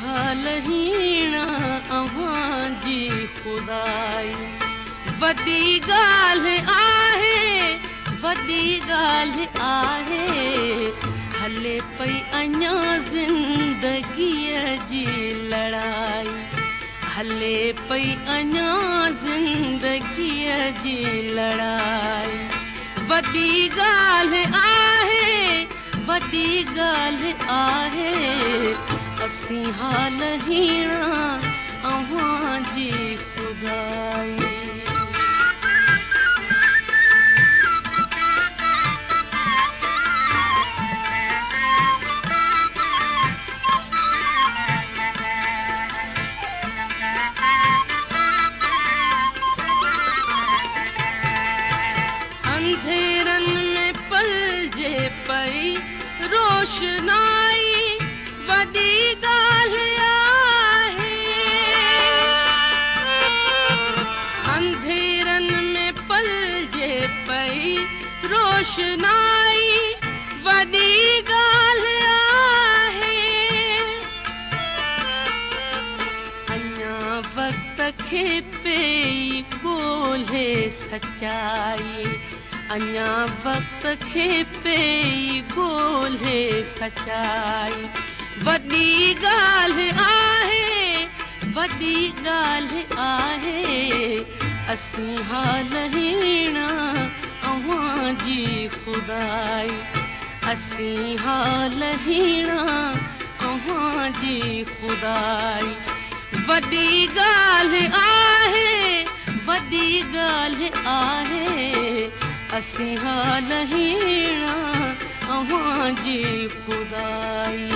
हाल हीणा अव्हां जी खुदाई वॾी ॻाल्हि आहे हले पई अञा ज़िंदगीअ जी लड़ाई हले पई अञा ज़िंदगीअ जी लड़ाई वॾी ॻाल्हि आहे असीं हाल हीणा अव्हां जी खुदाई अंधेरन में पलजे पई रोशनाई वॾी ॻाल्हि आहे अंधेरन में पलजे पई रोशनाई वॾी ॻाल्हि आहे अञा वक़्त खे पेई ॻोल्हे सचाई अञा वक़्त खे पेई ॻोल्हे सचाई वॾी ॻाल्हि आहे असीं हाल हीणा अव्हां जी खुदाई असीं हाल हीणा अव्हां जी खुदाई वॾी ॻाल्हि आहे असीं हाल हीणा अव्हां जी खुदाई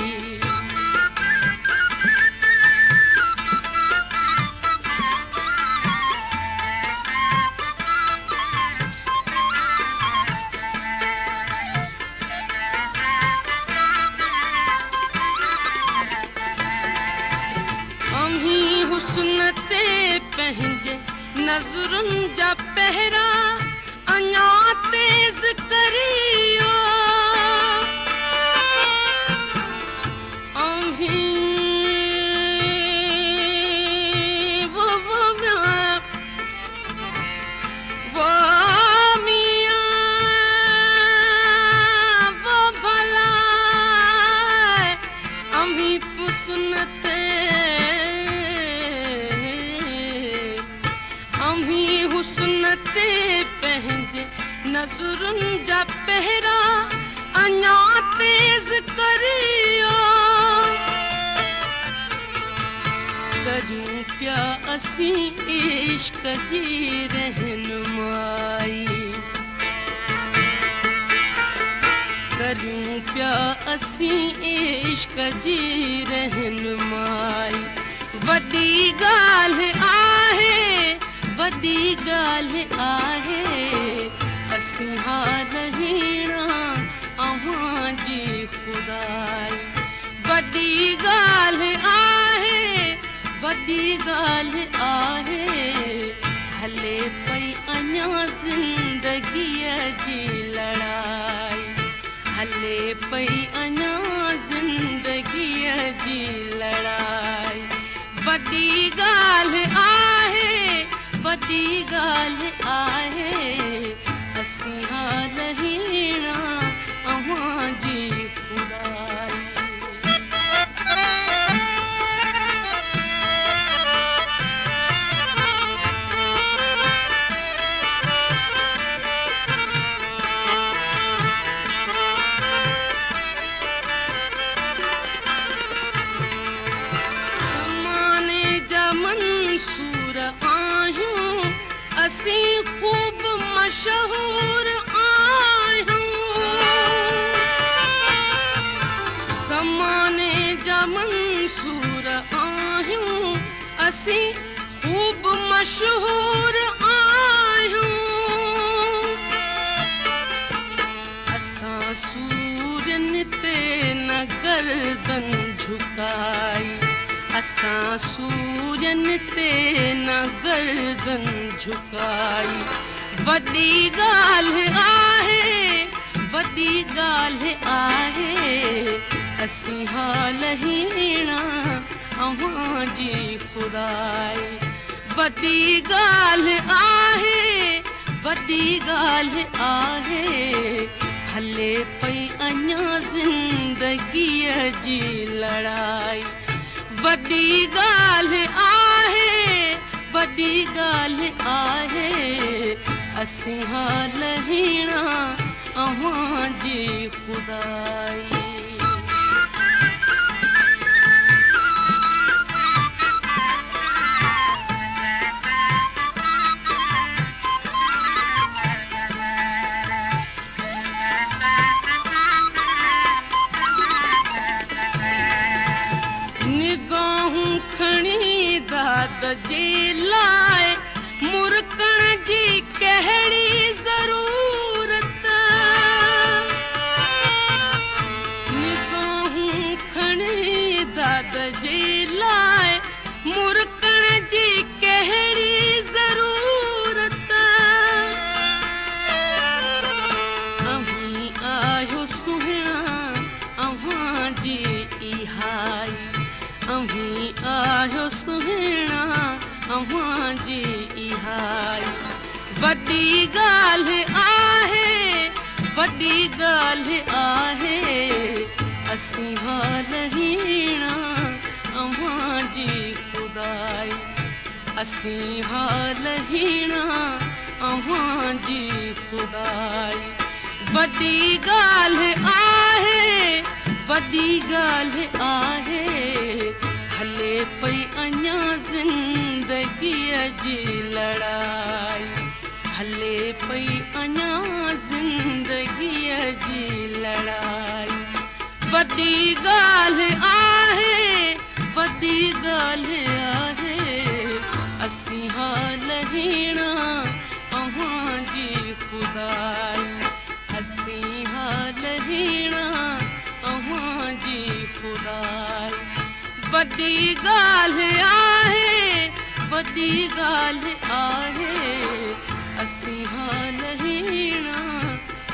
अम्हीं हुस्न ते पंहिंजे नज़रुनि जा पहिरा अञा तेज़ करियो नज़रुनि जा पहिरा अञा तेज़ करियो करियूं पिया असीं इश्क जी रहनुमाई करियूं पिया असीं इश्क जी रहनुमाई वॾी ॻाल्हि आहे असीं हाल हीणा अव्हां जी खुदाई वॾी ॻाल्हि आहे हले पई अञा ज़िंदगीअ जी लड़ाई हले पई अञा ज़िंदगीअ जी लड़ाई वॾी ॻाल्हि आहे असीं हाल हीणा अव्हां जी खुदाई ज़माने जा मंसूर आहियूं असीं ख़ूब मशहूर ज़माने जा मंसूर आहियूं असीं ख़ूब मशहूर आहियूं असां सूरन ते न गर्दन झुकाई असां सूरन ते न गर्दन झुकाई वॾी ॻाल्हि आहे असीं हाल हीणा खुदाई वॾी ॻाल्हि आहे वॾी ॻाल्हि आहे हले पई अञा ज़िंदगीअ जी लड़ाई वॾी ॻाल्हि आहे वॾी ॻाल्हि आहे असीं हाल हीणा अव्हां जी खुदाई निगाहूं खणी दाद जे लाइ मुरकण जी कहिड़ी ज़रूरत निगाहूं खणी दाद जे लाइ मुरकण जी कहिड़ी ज़रूरत अहीं आहियो सुहिणा अव्हां जी इहाई अहीं आहियो सुहिणा अव्हां जी इहाई वॾी ॻाल्हि आहे वॾी ॻाल्हि आहे असीं हाल हीणा अव्हां जी खुदाई असीं हाल हीणा अव्हां जी खुदाई वॾी ॻाल्हि आहे वॾी ॻाल्हि आहे हले पई अञा ज़िंदगीअ जी लड़ाई हले पई अञा ज़िंदगीअ जी लड़ाई वॾी ॻाल्हि आहे वॾी ॻाल्हि आहे असीं हाल हीणा अव्हां जी खुदाई असीं हाल हीणा अव्हां जी खुदाई वॾी ॻाल्हि आहे वॾी ॻाल्हि आहे असीं हाल हीणा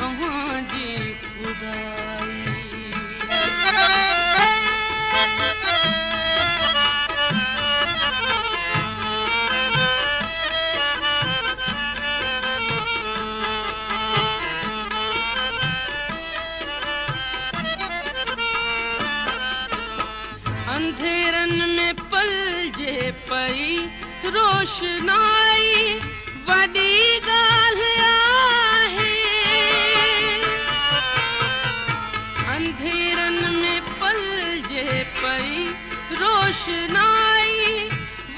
अव्हां जी खुदाई अंधेरन में पलजे पई रोशनाई वॾी ॻाल्हि आहे अंधेरन में पलजे पई रोशनाई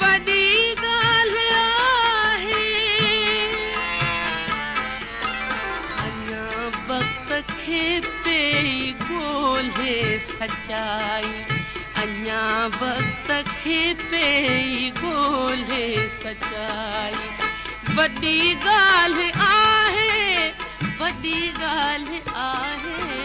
वॾी ॻाल्हि आहे अञा वक़्त खे पेई ॻोल्हे सचाई अञा वक़्त खे पेई ॻोल्हे सचाई वॾी ॻाल्हि आहे वॾी ॻाल्हि आहे